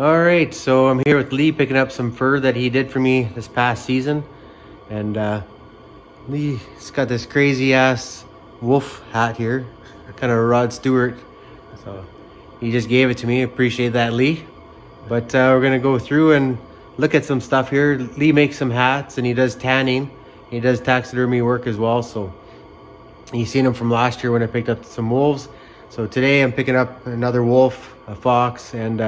All right, so I'm here with Lee picking up some fur that he did for me this past season. And Lee's got this crazy ass wolf hat here, kind of a Rod Stewart. So he just gave it to me. Appreciate that, Lee. But we're gonna go through and look at some stuff here. Lee makes some hats and he does tanning. He does taxidermy work as well. So you've seen him from last year when I picked up some wolves. So today I'm picking up another wolf, a fox, and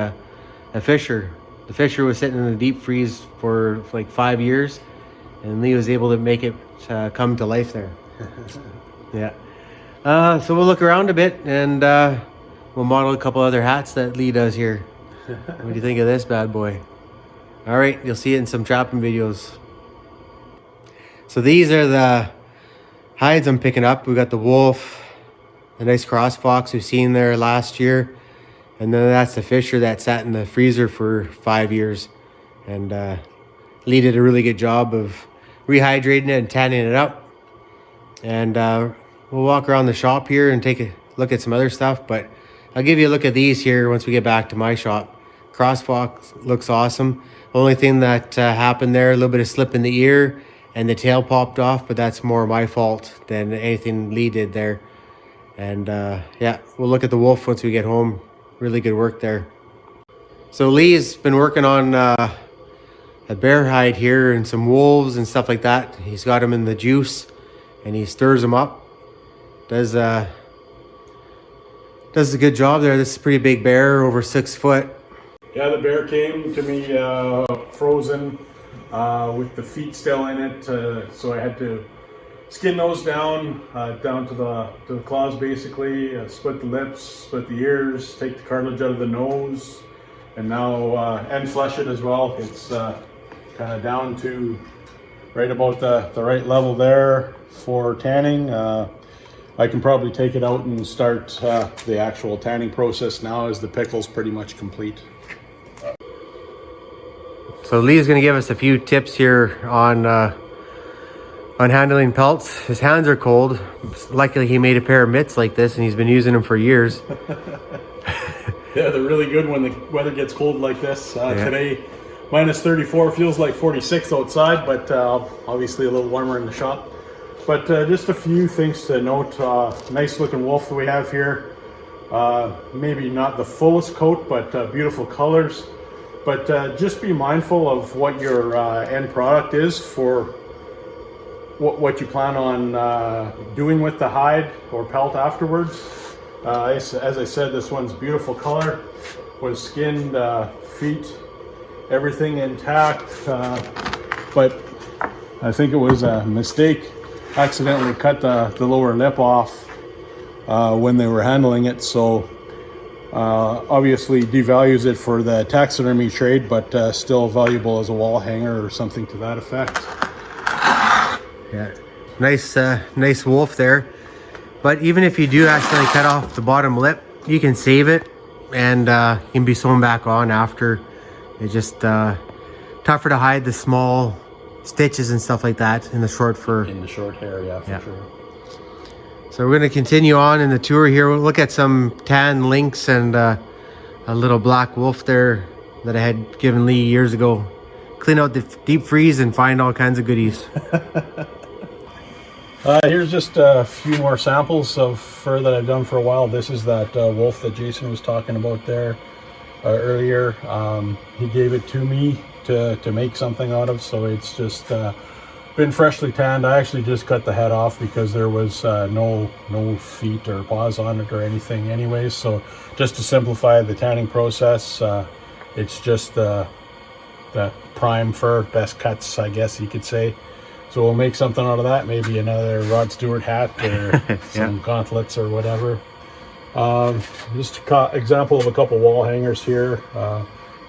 a fisher. The fisher was sitting in the deep freeze for like 5 years, and Lee was able to make it come to life there. Yeah. So we'll look around a bit and we'll model a couple other hats that Lee does here. What do you think of this bad boy? All right, you'll see it in some trapping videos. So these are the hides I'm picking up. We got the wolf, the nice cross fox we've seen there last year. And then that's the fisher that sat in the freezer for 5 years. And Lee did a really good job of rehydrating it and tanning it up. And we'll walk around the shop here and take a look at some other stuff. But I'll give you a look at these here once we get back to my shop. Cross fox looks awesome. Only thing that happened there, a little bit of slip in the ear and the tail popped off. But that's more my fault than anything Lee did there. And yeah, we'll look at the wolf once we get home. Really good work there. So Lee's been working on a bear hide here and some wolves and stuff like that. He's got them in the juice and he stirs them up. Does a good job there. This is a pretty big bear, over 6 foot. Yeah, the bear came to me frozen with the feet still in it, so I had to skin those down to the claws basically, split the lips, split the ears, take the cartilage out of the nose, and now and flesh it as well. It's kind of down to right about the right level there for tanning. I can probably take it out and start the actual tanning process now, as the pickle's pretty much complete. So Lee's gonna give us a few tips here on handling pelts. His hands are cold. Luckily he made a pair of mitts like this and he's been using them for years. Yeah, they're really good when the weather gets cold like this. Today, minus 34, feels like 46 outside, but obviously a little warmer in the shop. But just a few things to note. Nice looking wolf that we have here. Maybe not the fullest coat, but beautiful colors. But just be mindful of what your end product is for what you plan on doing with the hide or pelt afterwards. As I said, this one's beautiful color, was skinned, feet, everything intact, but I think it was a mistake. Accidentally cut the lower lip off when they were handling it, so obviously devalues it for the taxidermy trade, but still valuable as a wall hanger or something to that effect. Yeah, nice wolf there. But even if you do accidentally cut off the bottom lip, you can save it and can be sewn back on after. It's just tougher to hide the small stitches and stuff like that in the short fur. In the short hair, yeah, for sure. So we're going to continue on in the tour here. We'll look at some tan lynx and a little black wolf there that I had given Lee years ago. Clean out the deep freeze and find all kinds of goodies. Here's just a few more samples of fur that I've done for a while. This is that wolf that Jason was talking about there earlier. He gave it to me to make something out of, so it's just been freshly tanned. I actually just cut the head off because there was no feet or paws on it or anything anyways, so just to simplify the tanning process, it's just the prime fur, best cuts, I guess you could say. So we'll make something out of that, maybe another Rod Stewart hat or some gauntlets or whatever. Just an example of a couple wall hangers here.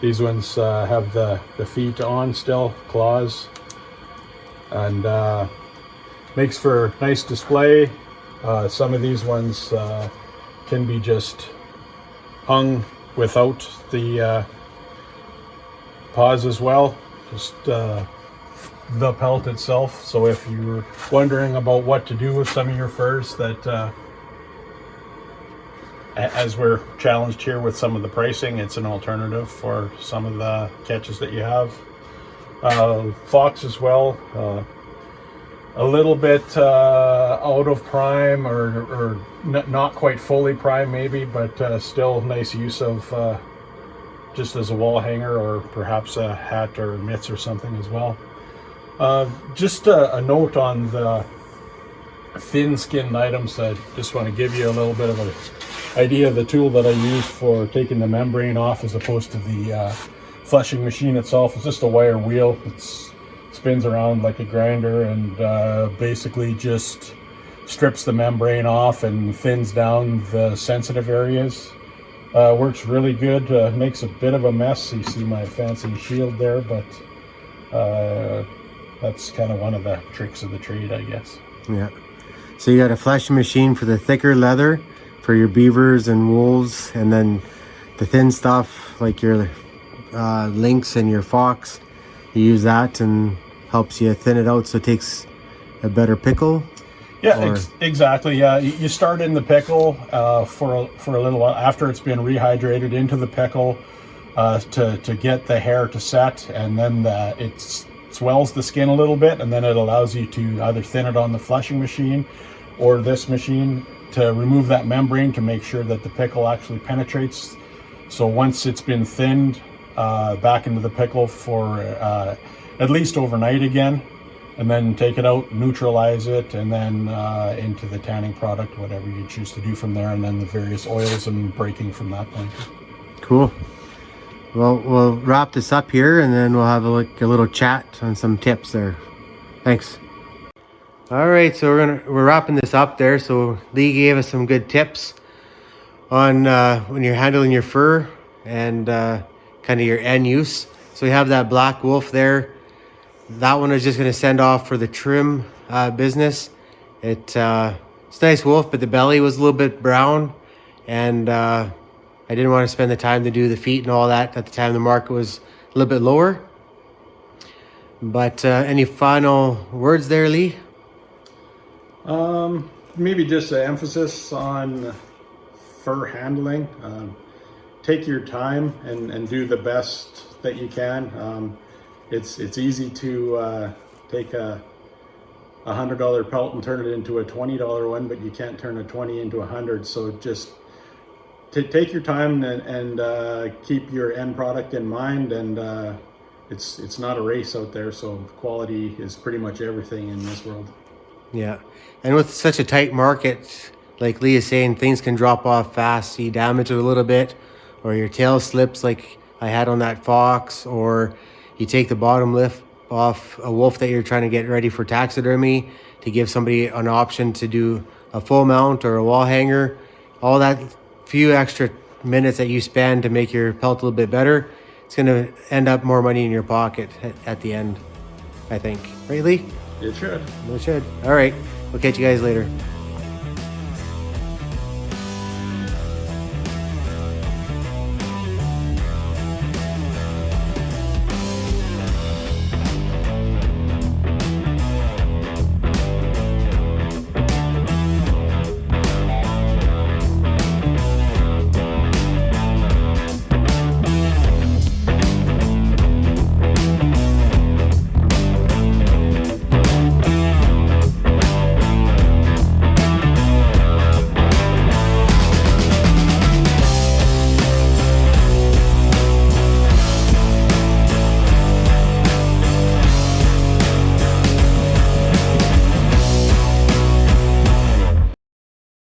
These ones have the feet on still, claws, and makes for nice display. Some of these ones can be just hung without the paws as well, just the pelt itself. So if you're wondering about what to do with some of your furs that as we're challenged here with some of the pricing, it's an alternative for some of the catches that you have. Fox as well, a little bit out of prime, or not quite fully prime maybe, but still nice use of just as a wall hanger, or perhaps a hat or mitts or something as well. Just a note on the thin skinned items. I just want to give you a little bit of an idea of the tool that I use for taking the membrane off, as opposed to the flushing machine itself. It's just a wire wheel. It spins around like a grinder, and basically just strips the membrane off and thins down the sensitive areas. Works really good. Makes a bit of a mess. You see my fancy shield there, but that's kind of one of the tricks of the trade, I guess. Yeah. So you got a flushing machine for the thicker leather for your beavers and wolves, and then the thin stuff like your lynx and your fox, you use that and helps you thin it out so it takes a better pickle. Yeah, exactly. Yeah, you start in the pickle for a little while after it's been rehydrated into the pickle to get the hair to set, and then it swells the skin a little bit, and then it allows you to either thin it on the flushing machine or this machine to remove that membrane to make sure that the pickle actually penetrates. So once it's been thinned, back into the pickle for at least overnight again, and then take it out, neutralize it, and then into the tanning product, whatever you choose to do from there, and then the various oils and breaking from that point. Cool. Well, we'll wrap this up here, and then we'll have a little chat on some tips there. Thanks. All right, so we're wrapping this up there. So Lee gave us some good tips on when you're handling your fur and kind of your end use. So we have that black wolf there. That one is just going to send off for the trim business. It's a nice wolf, but the belly was a little bit brown, and I didn't want to spend the time to do the feet and all that at the time the market was a little bit lower. But any final words there, Lee? Maybe just an emphasis on fur handling. Take your time and do the best that you can. It's easy to take a $100 pelt and turn it into a $20 one, but you can't turn a 20 into 100. So just take your time and keep your end product in mind. And it's not a race out there, so quality is pretty much everything in this world. Yeah, and with such a tight market, like Lee is saying, things can drop off fast. You damage it a little bit, or your tail slips like I had on that fox, or you take the bottom lip off a wolf that you're trying to get ready for taxidermy to give somebody an option to do a full mount or a wall hanger. All that few extra minutes that you spend to make your pelt a little bit better, it's going to end up more money in your pocket at the end, I think. Right, Lee? It should. It should. All right. We'll catch you guys later.